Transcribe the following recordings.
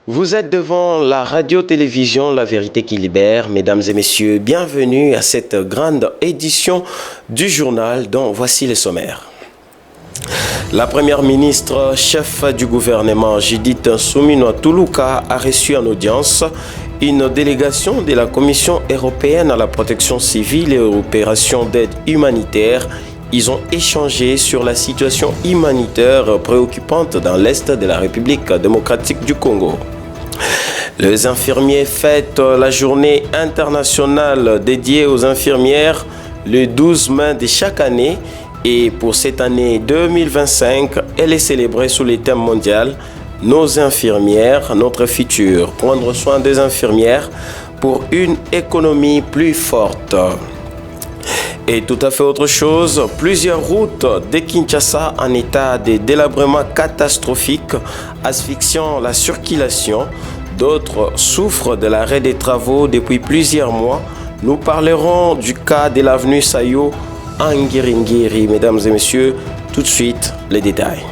Vous êtes devant la radio-télévision La Vérité qui Libère. Mesdames et messieurs, bienvenue à cette grande édition du journal dont voici les sommaires. La première ministre, chef du gouvernement Judith Suminwa Tuluka, a reçu en audience une délégation de la Commission européenne à la protection civile et aux opérations d'aide humanitaire. Ils ont échangé sur la situation humanitaire préoccupante dans l'Est de la République démocratique du Congo. Les infirmiers fêtent la journée internationale dédiée aux infirmières le 12 mai de chaque année. Et pour cette année 2025, elle est célébrée sous le thème mondial « Nos infirmières, notre futur ». Prendre soin des infirmières pour une économie plus forte. Et tout à fait autre chose, plusieurs routes de Kinshasa en état de délabrement catastrophique, asphyxiant la circulation. D'autres souffrent de l'arrêt des travaux depuis plusieurs mois. Nous parlerons du cas de l'avenue Sayo en Ngiringiri. Mesdames et messieurs, tout de suite, les détails.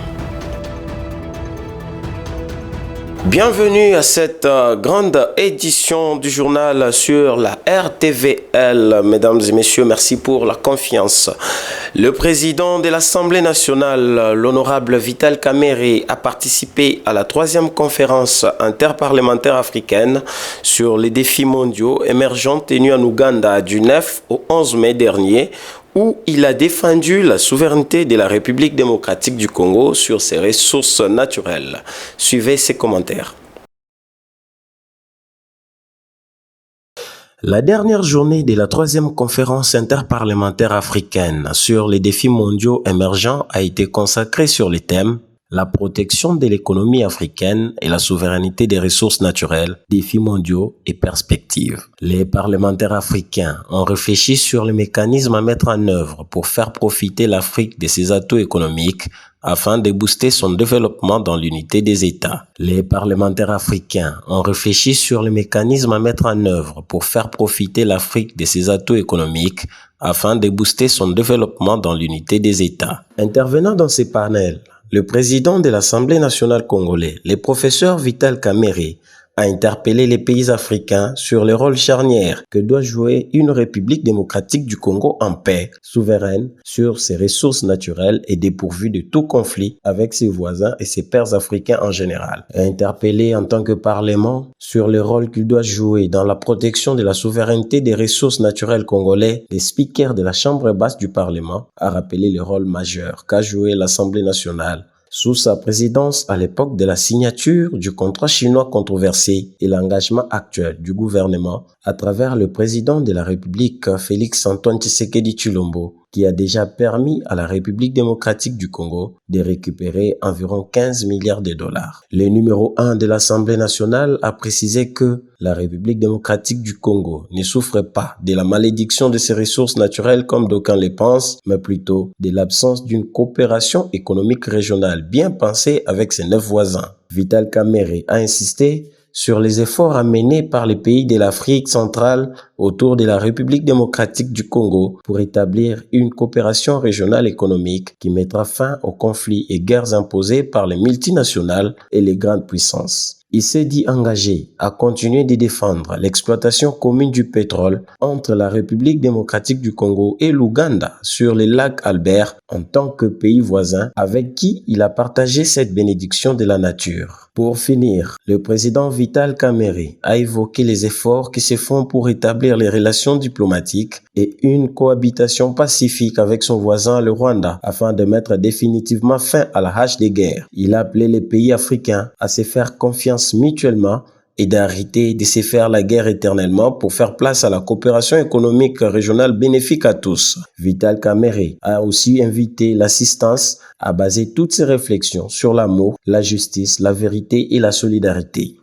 Bienvenue à cette grande édition du journal sur la RTVL. Mesdames et messieurs, merci pour la confiance. Le président de l'Assemblée nationale, l'honorable Vital Kamerhe, a participé à la 3e conférence interparlementaire africaine sur les défis mondiaux émergents tenue en Ouganda du 9 au 11 mai dernier, où il a défendu la souveraineté de la République démocratique du Congo sur ses ressources naturelles. Suivez ses commentaires. La dernière journée de la 3e conférence interparlementaire africaine sur les défis mondiaux émergents a été consacrée sur les thèmes la protection de l'économie africaine et la souveraineté des ressources naturelles, défis mondiaux et perspectives. Les parlementaires africains ont réfléchi sur les mécanismes à mettre en œuvre pour faire profiter l'Afrique de ses atouts économiques afin de booster son développement dans l'unité des États. Les parlementaires africains ont réfléchi sur les mécanismes à mettre en œuvre pour faire profiter l'Afrique de ses atouts économiques afin de booster son développement dans l'unité des États. Intervenant dans ces panels, le président de l'Assemblée nationale congolaise, le professeur Vital Kamerhe, a interpellé les pays africains sur le rôle charnière que doit jouer une République démocratique du Congo en paix, souveraine, sur ses ressources naturelles et dépourvue de tout conflit avec ses voisins et ses pairs africains en général. A interpellé en tant que Parlement sur le rôle qu'il doit jouer dans la protection de la souveraineté des ressources naturelles congolais, le speaker de la Chambre basse du Parlement a rappelé le rôle majeur qu'a joué l'Assemblée nationale sous sa présidence à l'époque de la signature du contrat chinois controversé et l'engagement actuel du gouvernement à travers le président de la République Félix-Antoine Tshisekedi Tshilombo, qui a déjà permis à la République démocratique du Congo de récupérer environ 15 milliards de dollars. Le numéro 1 de l'Assemblée nationale a précisé que la République démocratique du Congo ne souffre pas de la malédiction de ses ressources naturelles comme d'aucuns le pensent, mais plutôt de l'absence d'une coopération économique régionale bien pensée avec ses 9 voisins. Vital Kamerhe a insisté sur les efforts à mener par les pays de l'Afrique centrale autour de la République démocratique du Congo pour établir une coopération régionale économique qui mettra fin aux conflits et guerres imposés par les multinationales et les grandes puissances. Il s'est dit engagé à continuer de défendre l'exploitation commune du pétrole entre la République démocratique du Congo et l'Ouganda sur les lacs Albert en tant que pays voisin avec qui il a partagé cette bénédiction de la nature. Pour finir, le président Vital Kamerhe a évoqué les efforts qui se font pour établir les relations diplomatiques et une cohabitation pacifique avec son voisin le Rwanda afin de mettre définitivement fin à la hache des guerres. Il a appelé les pays africains à se faire confiance mutuellement et d'arrêter de se faire la guerre éternellement pour faire place à la coopération économique régionale bénéfique à tous. Vital Kamerhe a aussi invité l'assistance à baser toutes ses réflexions sur l'amour, la justice, la vérité et la solidarité.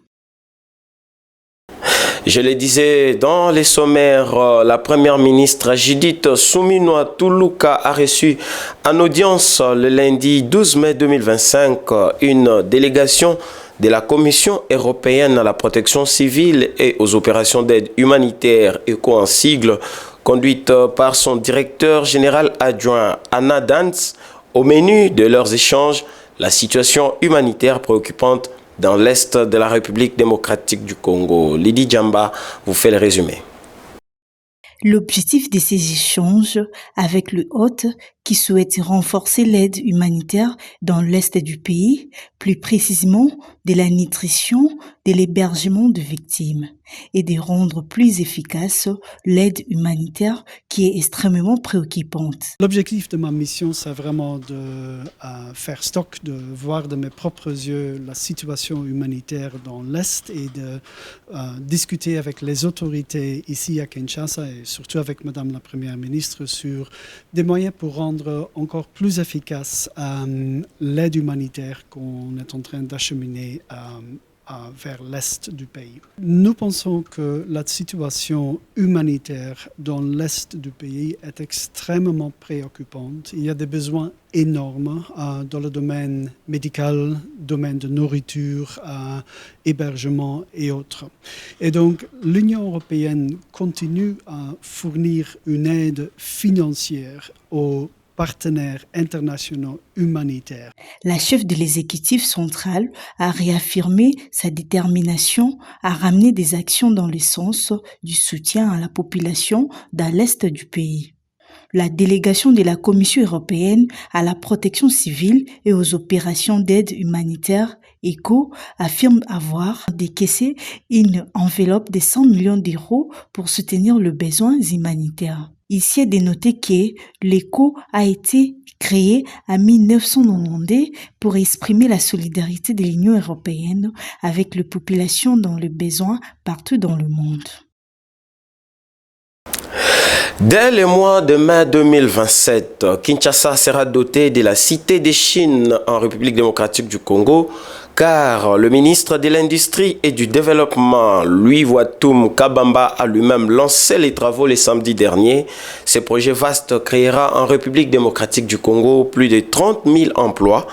Je le disais dans les sommaires, la première ministre Judith Suminwa Tuluka a reçu en audience le lundi 12 mai 2025 une délégation de la Commission européenne à la protection civile et aux opérations d'aide humanitaire ECHO en sigle, conduite par son directeur général adjoint Anna Dantz. Au menu de leurs échanges, la situation humanitaire préoccupante dans l'est de la République démocratique du Congo. Lydie Djamba vous fait le résumé. L'objectif de ces échanges avec le hôte qui souhaite renforcer l'aide humanitaire dans l'est du pays, plus précisément de la nutrition, de l'hébergement de victimes et de rendre plus efficace l'aide humanitaire qui est extrêmement préoccupante. L'objectif de ma mission, c'est vraiment de faire stock, de voir de mes propres yeux la situation humanitaire dans l'Est et de discuter avec les autorités ici à Kinshasa et surtout avec Madame la Première ministre sur des moyens pour rendre encore plus efficace l'aide humanitaire qu'on est en train d'acheminer vers l'est du pays. Nous pensons que la situation humanitaire dans l'est du pays est extrêmement préoccupante. Il y a des besoins énormes dans le domaine médical, domaine de nourriture, hébergement et autres. Et donc l'Union européenne continue à fournir une aide financière aux partenaires internationaux humanitaires. La chef de l'exécutif central a réaffirmé sa détermination à ramener des actions dans le sens du soutien à la population dans l'est du pays. La délégation de la Commission européenne à la protection civile et aux opérations d'aide humanitaire ECHO affirme avoir décaissé une enveloppe de 100 millions d'euros pour soutenir les besoins humanitaires. Ici est de noter que l'ECHO a été créé en 1990 pour exprimer la solidarité de l'Union européenne avec les populations dans le besoin partout dans le monde. Dès le mois de mai 2027, Kinshasa sera dotée de la Cité des Chines en République démocratique du Congo, car le ministre de l'Industrie et du Développement, Louis Watum Kabamba, a lui-même lancé les travaux le samedi dernier. Ce projet vaste créera en République démocratique du Congo plus de 30 000 emplois.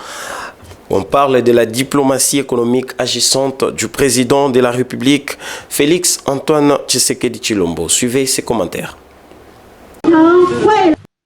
On parle de la diplomatie économique agissante du président de la République, Félix Antoine Tshisekedi Tshilombo. Suivez ses commentaires.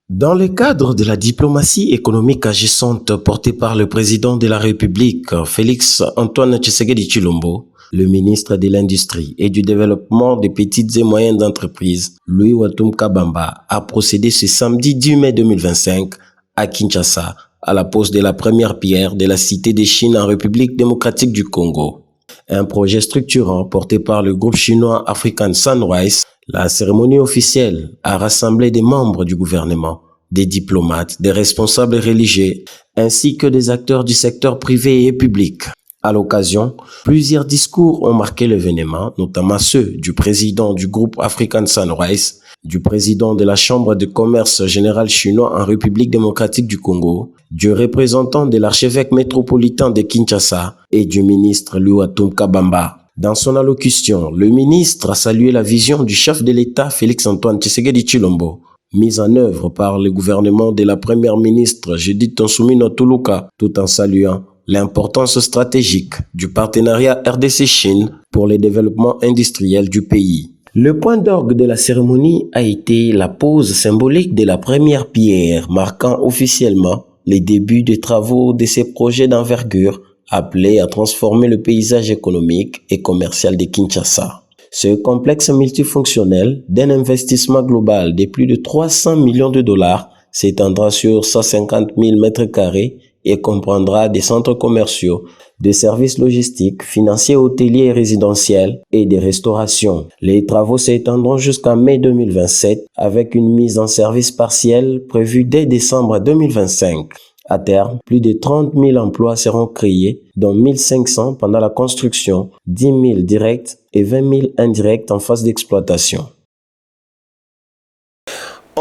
Dans le cadre de la diplomatie économique agissante portée par le président de la République, Félix Antoine Tshisekedi Tshilombo, le ministre de l'Industrie et du Développement des petites et moyennes entreprises, Louis Watum Kabamba, a procédé ce samedi 10 mai 2025 à Kinshasa à la pose de la première pierre de la Cité des Chines en République démocratique du Congo. Un projet structurant porté par le groupe chinois African Sunrise. La cérémonie officielle a rassemblé des membres du gouvernement, des diplomates, des responsables religieux, ainsi que des acteurs du secteur privé et public. À l'occasion, plusieurs discours ont marqué l'événement, notamment ceux du président du groupe African Sunrise, du président de la Chambre de commerce générale chinois en République démocratique du Congo, du représentant de l'archevêque métropolitain de Kinshasa et du ministre Louis Watum Kabamba. Dans son allocution, le ministre a salué la vision du chef de l'État Félix Antoine Tshisekedi Tshilombo, mise en œuvre par le gouvernement de la première ministre Judith Nsumino Tuluka, tout en saluant l'importance stratégique du partenariat RDC-Chine pour le développement industriel du pays. Le point d'orgue de la cérémonie a été la pose symbolique de la première pierre, marquant officiellement les débuts des travaux de ces projets d'envergure appelé à transformer le paysage économique et commercial de Kinshasa. Ce complexe multifonctionnel d'un investissement global de plus de 300 millions de dollars s'étendra sur 150 000 mètres carrés et comprendra des centres commerciaux, des services logistiques, financiers, hôteliers et résidentiels et des restaurations. Les travaux s'étendront jusqu'en mai 2027 avec une mise en service partielle prévue dès décembre 2025. À terme, plus de 30 000 emplois seront créés, dont 1 500 pendant la construction, 10 000 directs et 20 000 indirects en phase d'exploitation.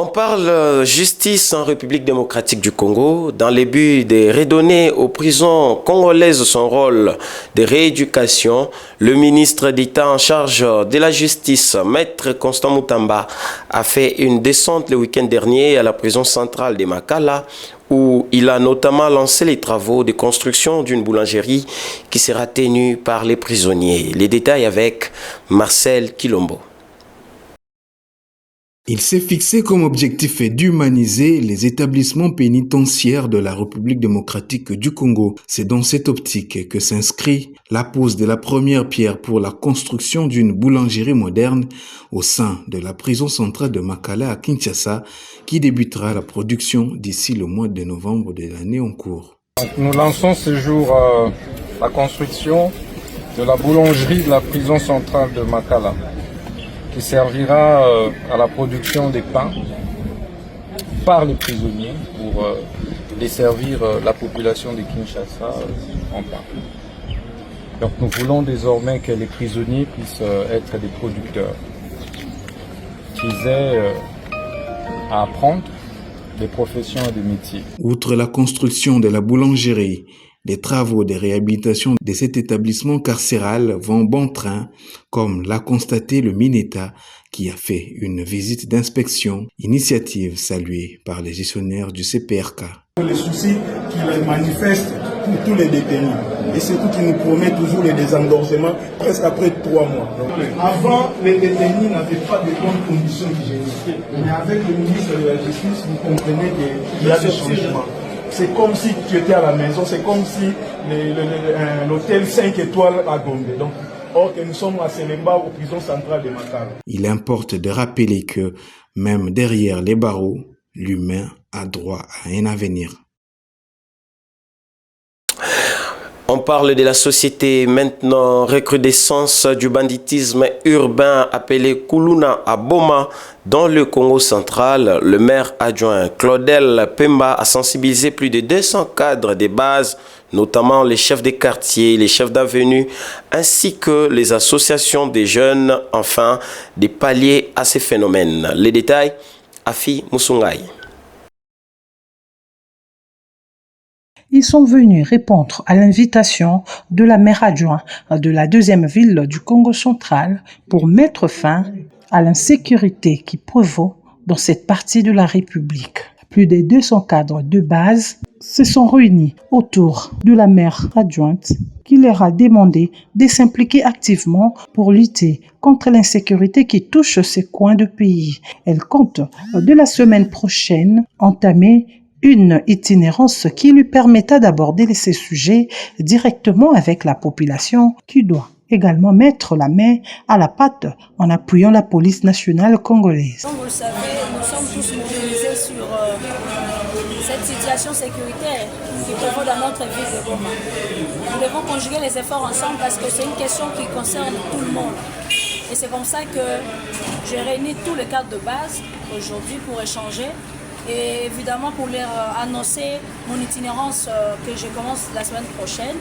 On parle justice en République démocratique du Congo dans le but de redonner aux prisons congolaises son rôle de rééducation. Le ministre d'État en charge de la justice, Maître Constant Moutamba, a fait une descente le week-end dernier à la prison centrale de Makala, où il a notamment lancé les travaux de construction d'une boulangerie qui sera tenue par les prisonniers. Les détails avec Marcel Kilombo. Il s'est fixé comme objectif d'humaniser les établissements pénitentiaires de la République démocratique du Congo. C'est dans cette optique que s'inscrit la pose de la première pierre pour la construction d'une boulangerie moderne au sein de la prison centrale de Makala à Kinshasa, qui débutera la production d'ici le mois de novembre de l'année en cours. Nous lançons ce jour la construction de la boulangerie de la prison centrale de Makala, qui servira à la production des pains par les prisonniers pour desservir la population de Kinshasa en pain. Donc nous voulons désormais que les prisonniers puissent être des producteurs, qu'ils aient à apprendre des professions et des métiers. Outre la construction de la boulangerie, les travaux de réhabilitation de cet établissement carcéral vont bon train, comme l'a constaté le MINETA, qui a fait une visite d'inspection, initiative saluée par les gestionnaires du CPRK. Les soucis qu'ils manifestent pour tous les détenus, et surtout qu'ils nous promettent toujours les désengorgements presque après 3 mois. Donc, avant, les détenus n'avaient pas de bonnes conditions hygiéniques, mais avec le ministre de la Justice, vous comprenez qu'il y a des changements. C'est comme si tu étais à la maison, c'est comme si l'hôtel 5 étoiles à Gombe. Donc, or que nous sommes à Selemba, aux prisons centrales de Makala. Il importe de rappeler que, même derrière les barreaux, l'humain a droit à un avenir. On parle de la société maintenant, recrudescence du banditisme urbain appelé Kuluna à Boma dans le Congo central. Le maire adjoint Claudel Pemba a sensibilisé plus de 200 cadres des bases, notamment les chefs des quartiers, les chefs d'avenue, ainsi que les associations des jeunes, enfin, des paliers à ces phénomènes. Les détails, Afi Moussoungaï. Ils sont venus répondre à l'invitation de la maire adjointe de la deuxième ville du Congo central pour mettre fin à l'insécurité qui prévaut dans cette partie de la République. Plus de 200 cadres de base se sont réunis autour de la maire adjointe qui leur a demandé de s'impliquer activement pour lutter contre l'insécurité qui touche ces coins de pays. Elle compte de la semaine prochaine entamer une itinérance qui lui permettra d'aborder ces sujets directement avec la population qui doit également mettre la main à la pâte en appuyant la police nationale congolaise. Comme vous le savez, nous sommes tous mobilisés sur cette situation sécuritaire qui prévaut dans notre ville de Goma. Nous devons conjuguer les efforts ensemble parce que c'est une question qui concerne tout le monde. Et c'est comme ça que j'ai réuni tous les cadres de base aujourd'hui pour échanger. Et évidemment pour leur annoncer mon itinérance que je commence la semaine prochaine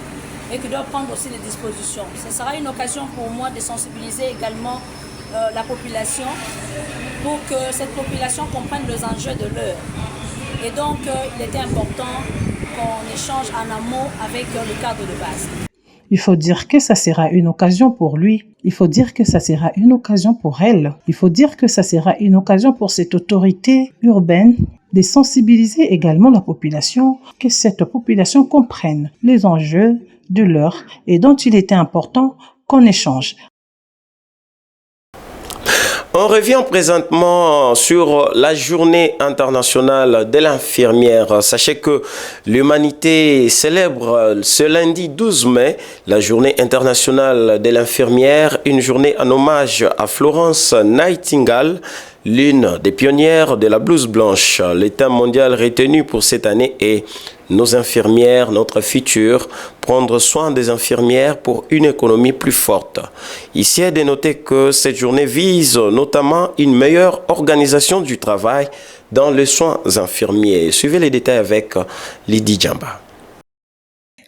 et qui doit prendre aussi des dispositions. Ce sera une occasion pour moi de sensibiliser également la population pour que cette population comprenne les enjeux de l'heure. Et donc il était important qu'on échange en amont avec le cadre de base. Il faut dire que ça sera une occasion pour lui. Il faut dire que ça sera une occasion pour elle. Il faut dire que ça sera une occasion pour cette autorité urbaine de sensibiliser également la population, que cette population comprenne les enjeux de l'heure et dont il était important qu'on échange. On revient présentement sur la journée internationale de l'infirmière. Sachez que l'humanité célèbre ce lundi 12 mai la journée internationale de l'infirmière, une journée en hommage à Florence Nightingale, l'une des pionnières de la blouse blanche. Le thème mondial retenu pour cette année est « Nos infirmières, notre futur », prendre soin des infirmières pour une économie plus forte. Ici est de noter que cette journée vise notamment une meilleure organisation du travail dans les soins infirmiers. Suivez les détails avec Lydie Djamba.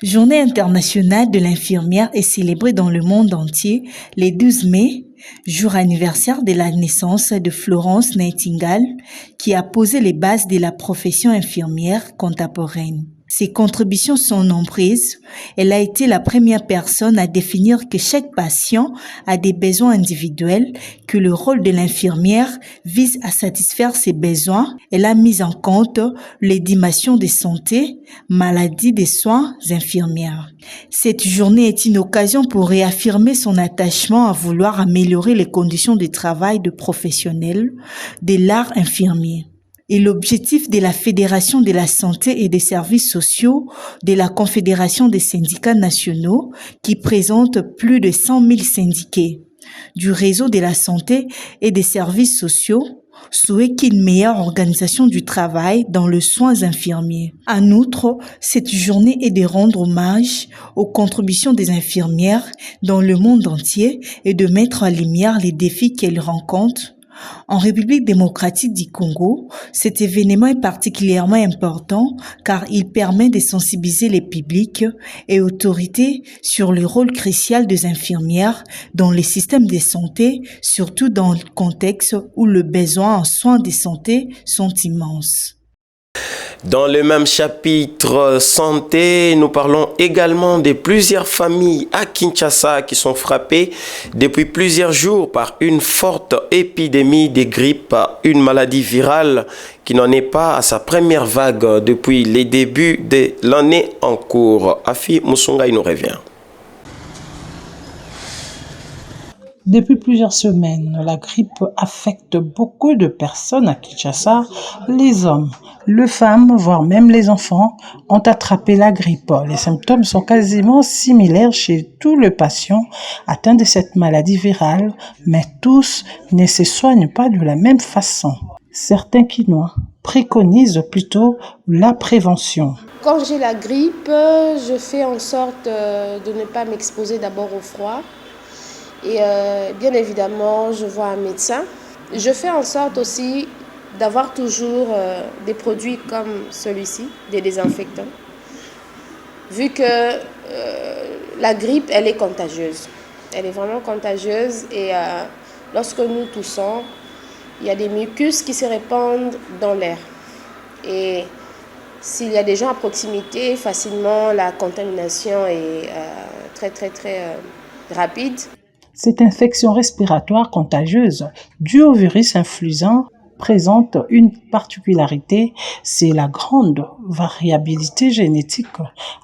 Journée internationale de l'infirmière est célébrée dans le monde entier le 12 mai, jour anniversaire de la naissance de Florence Nightingale, qui a posé les bases de la profession infirmière contemporaine. Ses contributions sont nombreuses. Elle a été la première personne à définir que chaque patient a des besoins individuels, que le rôle de l'infirmière vise à satisfaire ses besoins. Elle a mis en compte les dimensions de santé, maladies des soins infirmières. Cette journée est une occasion pour réaffirmer son attachement à vouloir améliorer les conditions de travail de professionnels de l'art infirmier. Et l'objectif de la Fédération de la santé et des services sociaux de la Confédération des syndicats nationaux, qui présente plus de 100 000 syndiqués, du réseau de la santé et des services sociaux, souhaite une meilleure organisation du travail dans les soins infirmiers. En outre, cette journée est de rendre hommage aux contributions des infirmières dans le monde entier et de mettre en lumière les défis qu'elles rencontrent. En République démocratique du Congo, cet événement est particulièrement important car il permet de sensibiliser les publics et autorités sur le rôle crucial des infirmières dans les systèmes de santé, surtout dans le contexte où les besoins en soins de santé sont immenses. Dans le même chapitre santé, nous parlons également de plusieurs familles à Kinshasa qui sont frappées depuis plusieurs jours par une forte épidémie de grippe, une maladie virale qui n'en est pas à sa première vague depuis les débuts de l'année en cours. Afi Mousonga, il nous revient. Depuis plusieurs semaines, la grippe affecte beaucoup de personnes à Kinshasa. Les hommes, les femmes, voire même les enfants ont attrapé la grippe. Les symptômes sont quasiment similaires chez tous les patients atteints de cette maladie virale, mais tous ne se soignent pas de la même façon. Certains Kinois préconisent plutôt la prévention. Quand j'ai la grippe, je fais en sorte de ne pas m'exposer d'abord au froid. Et bien évidemment, je vois un médecin. Je fais en sorte aussi d'avoir toujours des produits comme celui-ci, des désinfectants. Vu que la grippe, elle est contagieuse. Elle est vraiment contagieuse et lorsque nous toussons, il y a des mucus qui se répandent dans l'air. Et s'il y a des gens à proximité, facilement la contamination est très rapide. Cette infection respiratoire contagieuse due au virus influenza présente une particularité, c'est la grande variabilité génétique.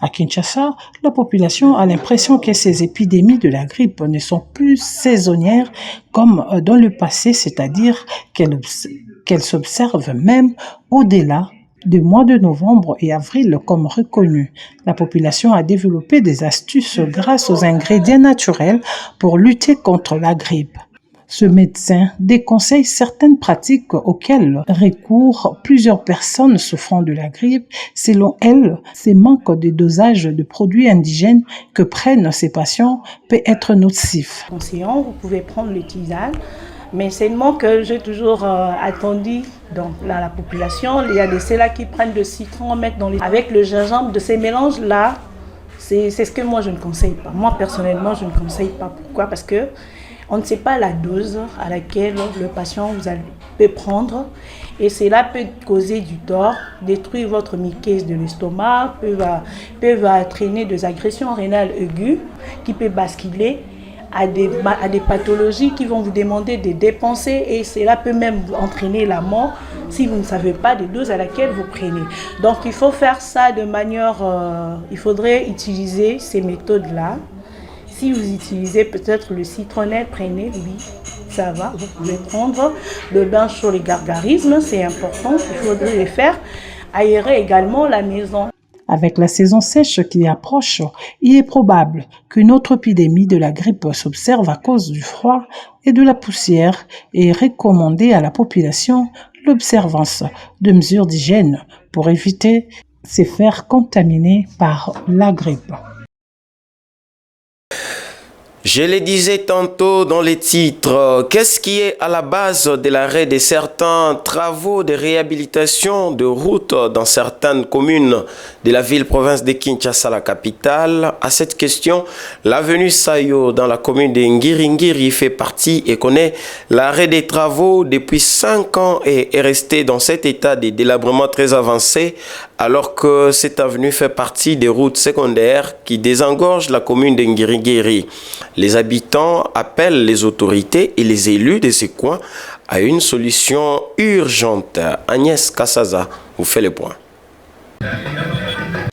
À Kinshasa, la population a l'impression que ces épidémies de la grippe ne sont plus saisonnières comme dans le passé, c'est-à-dire qu'elles s'observent même au-delà du mois de novembre et avril comme reconnu. La population a développé des astuces grâce aux ingrédients naturels pour lutter contre la grippe. Ce médecin déconseille certaines pratiques auxquelles recourent plusieurs personnes souffrant de la grippe. Selon elle, ce manque de dosage de produits indigènes que prennent ces patients peut être nocif. Conseillant, vous pouvez prendre le tisane. Mais seulement que j'ai toujours attendu dans la population. Il y a ceux-là qui prennent le citron, mettent dans les... avec le gingembre, de ces mélanges-là, c'est ce que moi je ne conseille pas. Moi personnellement, je ne conseille pas. Pourquoi? Parce que on ne sait pas la dose à laquelle le patient peut prendre. Et cela peut causer du tort, détruire votre muqueuse de l'estomac, peuvent entraîner des agressions rénales aiguës qui peuvent basculer à des pathologies qui vont vous demander de dépenser et cela peut même entraîner la mort si vous ne savez pas des doses à laquelle vous prenez. Donc il faut faire ça de manière, il faudrait utiliser ces méthodes-là. Si vous utilisez peut-être le citronnelle, prenez, oui, ça va. Vous pouvez prendre le bain sur les gargarismes, c'est important, il faudrait le faire. Aérer également la maison. Avec la saison sèche qui approche, il est probable qu'une autre épidémie de la grippe s'observe à cause du froid et de la poussière et recommander à la population l'observance de mesures d'hygiène pour éviter de se faire contaminer par la grippe. Je le disais tantôt dans les titres, qu'est-ce qui est à la base de l'arrêt de certains travaux de réhabilitation de routes dans certaines communes de la ville-province de Kinshasa, la capitale? À cette question, l'avenue Sayo dans la commune de Ngiringiri fait partie et connaît l'arrêt des travaux depuis 5 ans et est resté dans cet état de délabrement très avancé alors que cette avenue fait partie des routes secondaires qui désengorgent la commune de Nguiriguiri. Les habitants appellent les autorités et les élus de ces coins à une solution urgente. Agnès Kassaza vous fait le point.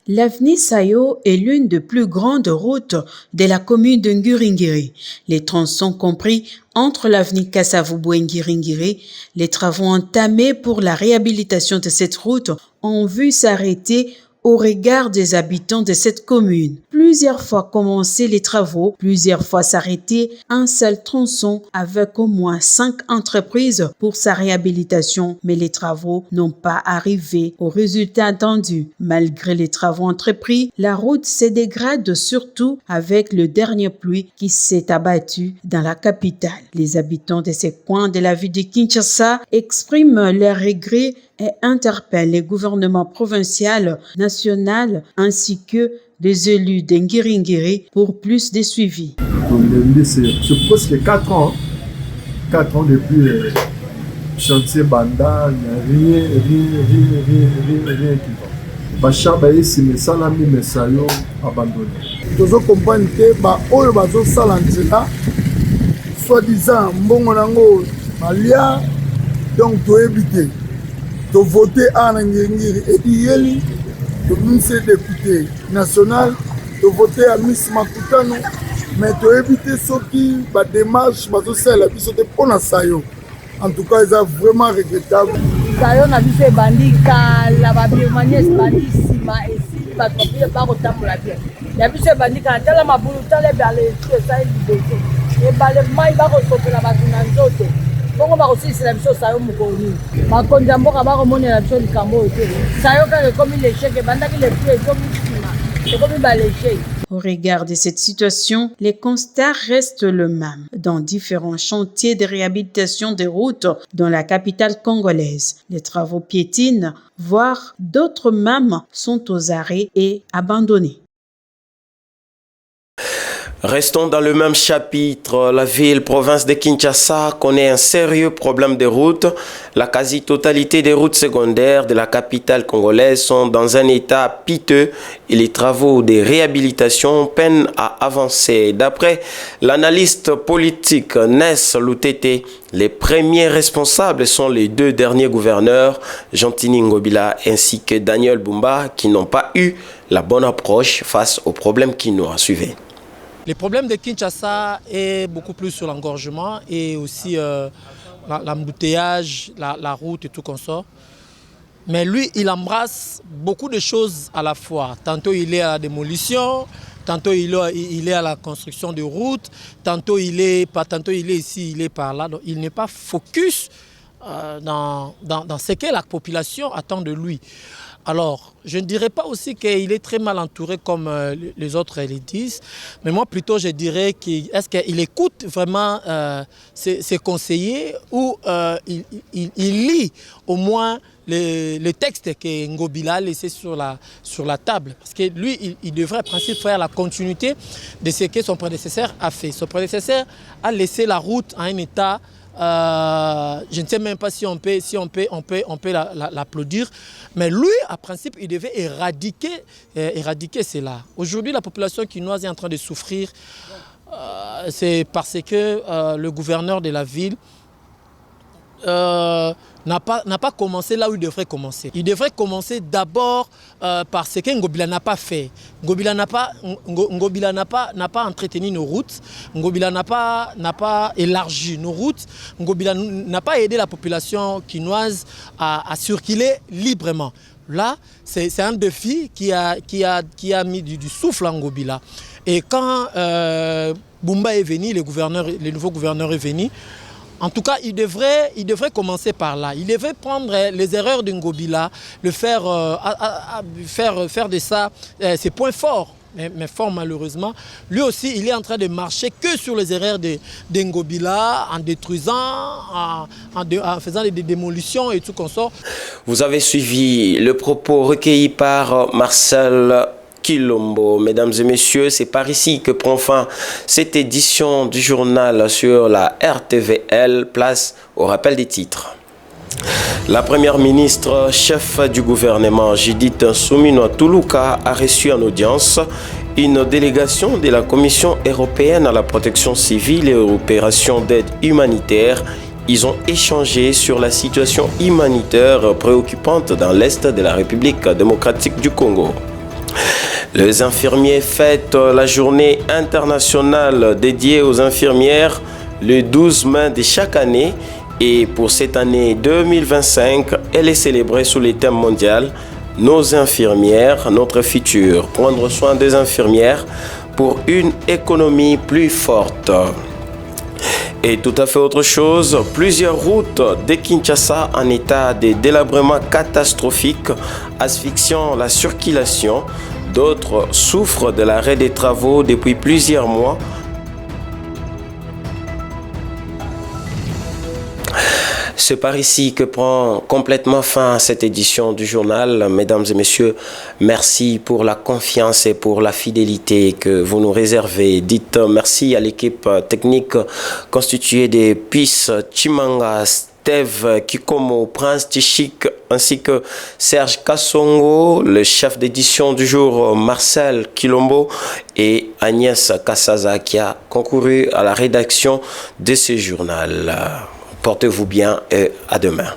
L'avenue Sayo est l'une des plus grandes routes de la commune de Nguiriguiri. Les tronçons compris entre l'avenue Kasavubu et Nguiriguiri, les travaux entamés pour la réhabilitation de cette route ont vu s'arrêter au regard des habitants de cette commune. Plusieurs fois commencé les travaux, plusieurs fois s'arrêter un seul tronçon avec au moins 5 entreprises pour sa réhabilitation, mais les travaux n'ont pas arrivé au résultat attendu. Malgré les travaux entrepris, la route se dégrade surtout avec le dernier pluie qui s'est abattu dans la capitale. Les habitants de ces coins de la ville de Kinshasa expriment leurs regrets et interpellent les gouvernements provinciaux, national ainsi que des élus d'Nguiriguiri pour plus de suivi. C'est presque 4 ans. 4 ans depuis le chantier Banda, il n'y a rien qui va. Bachaba ici, mais ça n'a mis mes salons abandonnés. Nous comprenons que les bateaux salantina, soi-disant, bon, malia, donc tu éviter. De voter à Nguiriguiri et Yeli, de ministre député national, de voter à Miss Makutano, mais de éviter ceux qui démarchent, pour la Sayo. En tout cas, c'est vraiment regrettable. Sayo n'a vu ces bandits, la Babirmaniès, bandits, Sima et Si, parce qu'on ne peut pas retamber la bière. Il y a vu ces bandits, quand elle m'a voulu aller vers les trucs, ça est libéré. Et malheureusement, il va ressortir la Babirmaniès. Bongo ba aussi c'est la mission Sayo Mukoni. Ma konjamboka ba komone la mission Likambo ete. Sayo ka comme l'échec et bandaki les plus comme c'est comme ba l'échec. Au regard de cette situation, les constats restent le même dans différents chantiers de réhabilitation des routes dans la capitale congolaise. Les travaux piétinent, voire d'autres même sont aux arrêts et abandonnés. Restons dans le même chapitre. La ville-province de Kinshasa connaît un sérieux problème de routes. La quasi-totalité des routes secondaires de la capitale congolaise sont dans un état piteux et les travaux de réhabilitation peinent à avancer. D'après l'analyste politique Ness Loutete, les premiers responsables sont les 2 derniers gouverneurs, Jean-Tini Ngobila ainsi que Daniel Bumba, qui n'ont pas eu la bonne approche face aux problèmes qui nous suivaient. Le problème de Kinshasa est beaucoup plus sur l'engorgement et aussi l'embouteillage, la route et tout comme ça. Mais lui, il embrasse beaucoup de choses à la fois. Tantôt il est à la démolition, tantôt il est à la construction de routes, tantôt il est ici, il est par là. Donc il n'est pas focus dans ce que la population attend de lui. Alors, je ne dirais pas aussi qu'il est très mal entouré comme les autres le disent, mais moi plutôt je dirais est-ce qu'il écoute vraiment ses conseillers ou il lit au moins les textes que Ngobila a laissés sur la table. Parce que lui, il devrait en principe faire la continuité de ce que son prédécesseur a fait. Son prédécesseur a laissé la route en un état. Je ne sais même pas si on peut l'applaudir, mais lui, à principe, il devait éradiquer cela. Aujourd'hui, la population quinoise est en train de souffrir. C'est parce que le gouverneur de la ville n'a pas commencé là où il devrait commencer. Il devrait commencer d'abord par ce que Ngobila n'a pas fait. Ngobila n'a pas entretenu nos routes. Ngobila n'a pas élargi nos routes. Ngobila n'a pas aidé la population quinoise à circuler librement. Là, c'est un défi qui a mis du souffle à Ngobila. Et quand Bumba est venu, le nouveau gouverneur est venu, en tout cas, il devrait commencer par là. Il devrait prendre les erreurs de Ngobila, faire de ça ses points forts. Mais fort malheureusement, lui aussi, il est en train de marcher que sur les erreurs de Ngobila, en détruisant, en faisant des démolitions et tout comme ça. Vous avez suivi le propos recueilli par Marcel Kilombo. Mesdames et messieurs, c'est par ici que prend fin cette édition du journal sur la RTVL. Place au rappel des titres. La première ministre, chef du gouvernement Judith Suminwa Tuluka, a reçu en audience une délégation de la Commission européenne à la protection civile et aux opérations d'aide humanitaire. Ils ont échangé sur la situation humanitaire préoccupante dans l'Est de la République démocratique du Congo. Les infirmiers fêtent la journée internationale dédiée aux infirmières le 12 mai de chaque année. Et pour cette année 2025, elle est célébrée sous le thème mondial « Nos infirmières, notre futur ». Prendre soin des infirmières pour une économie plus forte. Et tout à fait autre chose, plusieurs routes de Kinshasa en état de délabrement catastrophique asphyxiant la circulation. D'autres souffrent de l'arrêt des travaux depuis plusieurs mois. C'est par ici que prend complètement fin cette édition du journal. Mesdames et messieurs, merci pour la confiance et pour la fidélité que vous nous réservez. Dites merci à l'équipe technique constituée des Puisses Chimanga, Steve Kikomo, Prince Tichik, ainsi que Serge Kassongo, le chef d'édition du jour Marcel Kilombo et Agnès Kassaza qui a concouru à la rédaction de ce journal. Portez-vous bien et à demain.